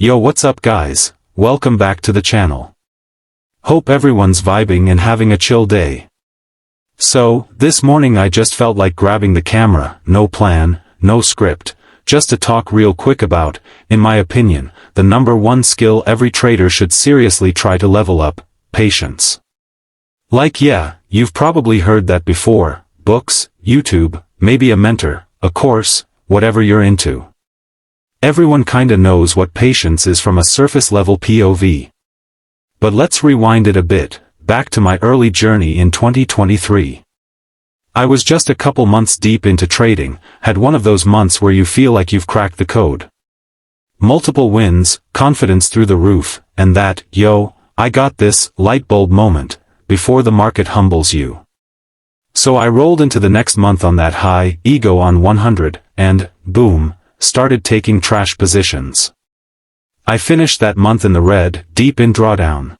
Yo, what's up guys? Welcome back to the channel. Hope everyone's vibing and having a chill day. So, this morning I just felt like grabbing the camera, no plan, no script, just to talk real quick about, in my opinion, the #1 skill every trader should seriously try to level up: patience. Like yeah, you've probably heard that before, books, YouTube, maybe a mentor, a course, whatever you're into. Everyone kinda knows what patience is from a surface-level POV. But let's rewind it a bit, back to my early journey in 2023. I was just a couple months deep into trading, had one of those months where you feel like you've cracked the code. Multiple wins, confidence through the roof, and that, yo, I got this, light bulb moment, before the market humbles you. So I rolled into the next month on that high, ego on 100, and, boom, started taking trash positions. I finished that month in the red, deep in drawdown.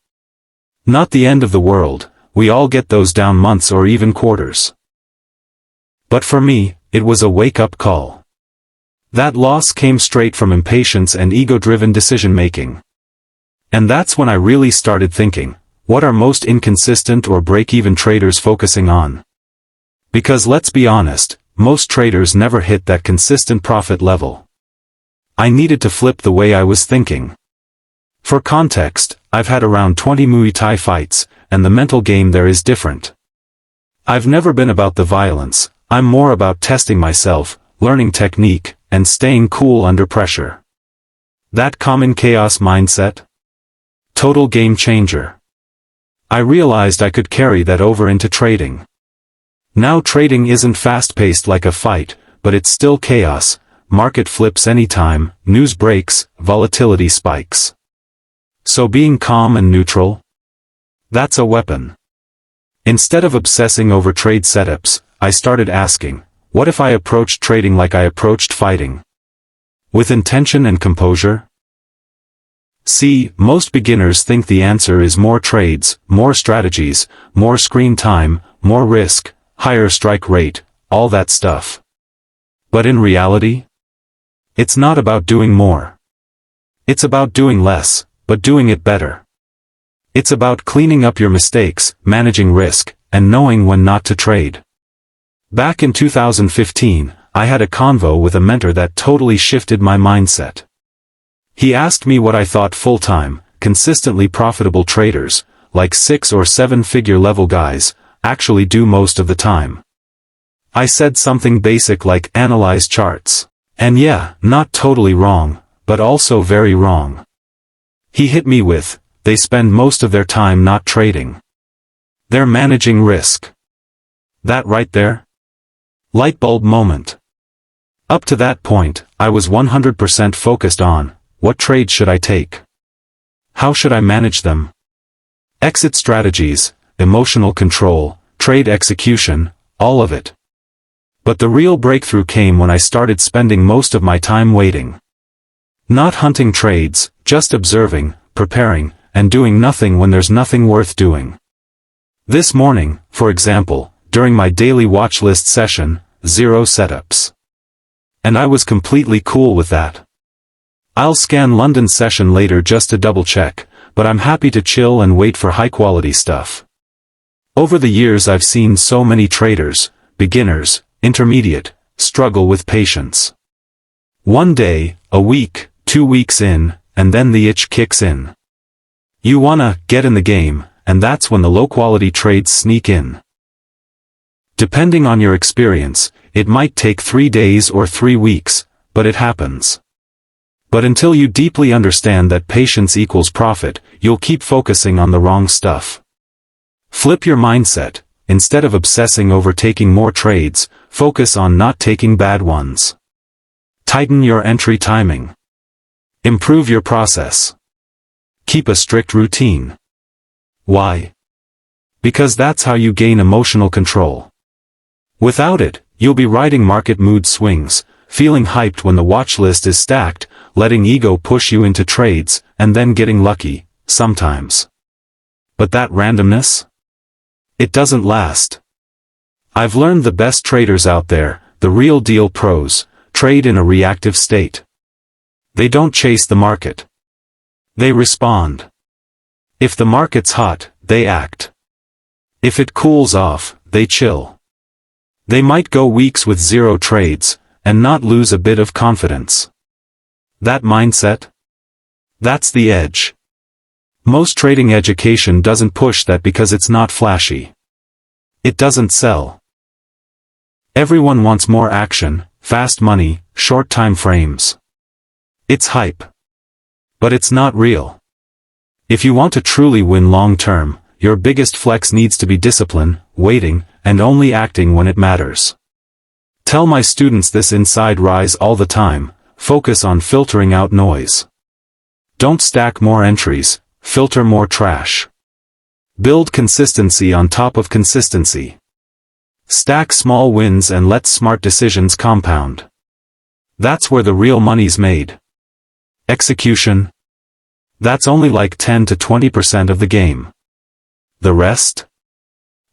Not the end of the world, we all get those down months or even quarters. But for me, it was a wake-up call. That loss came straight from impatience and ego-driven decision-making. And that's when I really started thinking, what are most inconsistent or break-even traders focusing on? Because let's be honest, most traders never hit that consistent profit level. I needed to flip the way I was thinking. For context, I've had around 20 Muay Thai fights, and the mental game there is different. I've never been about the violence, I'm more about testing myself, learning technique, and staying cool under pressure. That common chaos mindset? Total game changer. I realized I could carry that over into trading. Now trading isn't fast-paced like a fight, but it's still chaos. Market flips anytime, news breaks, volatility spikes. So being calm and neutral? That's a weapon. Instead of obsessing over trade setups, I started asking, what if I approached trading like I approached fighting? With intention and composure? See, most beginners think the answer is more trades, more strategies, more screen time, more risk, higher strike rate, all that stuff. But in reality, it's not about doing more. It's about doing less, but doing it better. It's about cleaning up your mistakes, managing risk, and knowing when not to trade. Back in 2015, I had a convo with a mentor that totally shifted my mindset. He asked me what I thought full-time, consistently profitable traders, like 6 or 7-figure level guys, actually do most of the time. I said something basic like analyze charts. And yeah, not totally wrong, but also very wrong. He hit me with, they spend most of their time not trading. They're managing risk. That right there? Light bulb moment. Up to that point, I was 100% focused on, what trades should I take? How should I manage them? Exit strategies, emotional control, trade execution, all of it. But the real breakthrough came when I started spending most of my time waiting. Not hunting trades, just observing, preparing, and doing nothing when there's nothing worth doing. This morning, for example, during my daily watch list session, 0 setups. And I was completely cool with that. I'll scan London session later just to double check, but I'm happy to chill and wait for high quality stuff. Over the years I've seen so many traders, beginners, intermediate, struggle with patience. One day, a week, 2 weeks in, and then the itch kicks in. You wanna get in the game, and that's when the low-quality trades sneak in. Depending on your experience, it might take 3 days or 3 weeks, but it happens. But until you deeply understand that patience equals profit, you'll keep focusing on the wrong stuff. Flip your mindset. Instead of obsessing over taking more trades, focus on not taking bad ones. Tighten your entry timing. Improve your process. Keep a strict routine. Why? Because that's how you gain emotional control. Without it, you'll be riding market mood swings, feeling hyped when the watch list is stacked, letting ego push you into trades, and then getting lucky, sometimes. But that randomness? It doesn't last. I've learned the best traders out there, the real deal pros, trade in a reactive state. They don't chase the market. They respond. If the market's hot, they act. If it cools off, they chill. They might go weeks with 0 trades, and not lose a bit of confidence. That mindset? That's the edge. Most trading education doesn't push that because it's not flashy. It doesn't sell. Everyone wants more action, fast money, short time frames. It's hype. But it's not real. If you want to truly win long term, your biggest flex needs to be discipline, waiting, and only acting when it matters. Tell my students this inside Rise all the time: focus on filtering out noise. Don't stack more entries, filter more trash. Build consistency on top of consistency. Stack small wins and let smart decisions compound. That's where the real money's made. Execution? That's only like 10 to 20% of the game. The rest?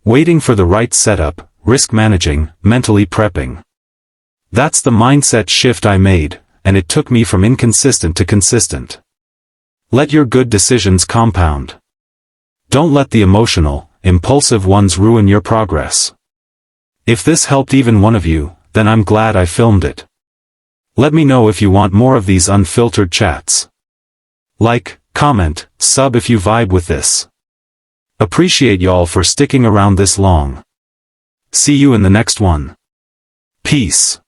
Waiting for the right setup, risk managing, mentally prepping. That's the mindset shift I made, and it took me from inconsistent to consistent. Let your good decisions compound. Don't let the emotional, impulsive ones ruin your progress. If this helped even one of you, then I'm glad I filmed it. Let me know if you want more of these unfiltered chats. Like, comment, sub if you vibe with this. Appreciate y'all for sticking around this long. See you in the next one. Peace.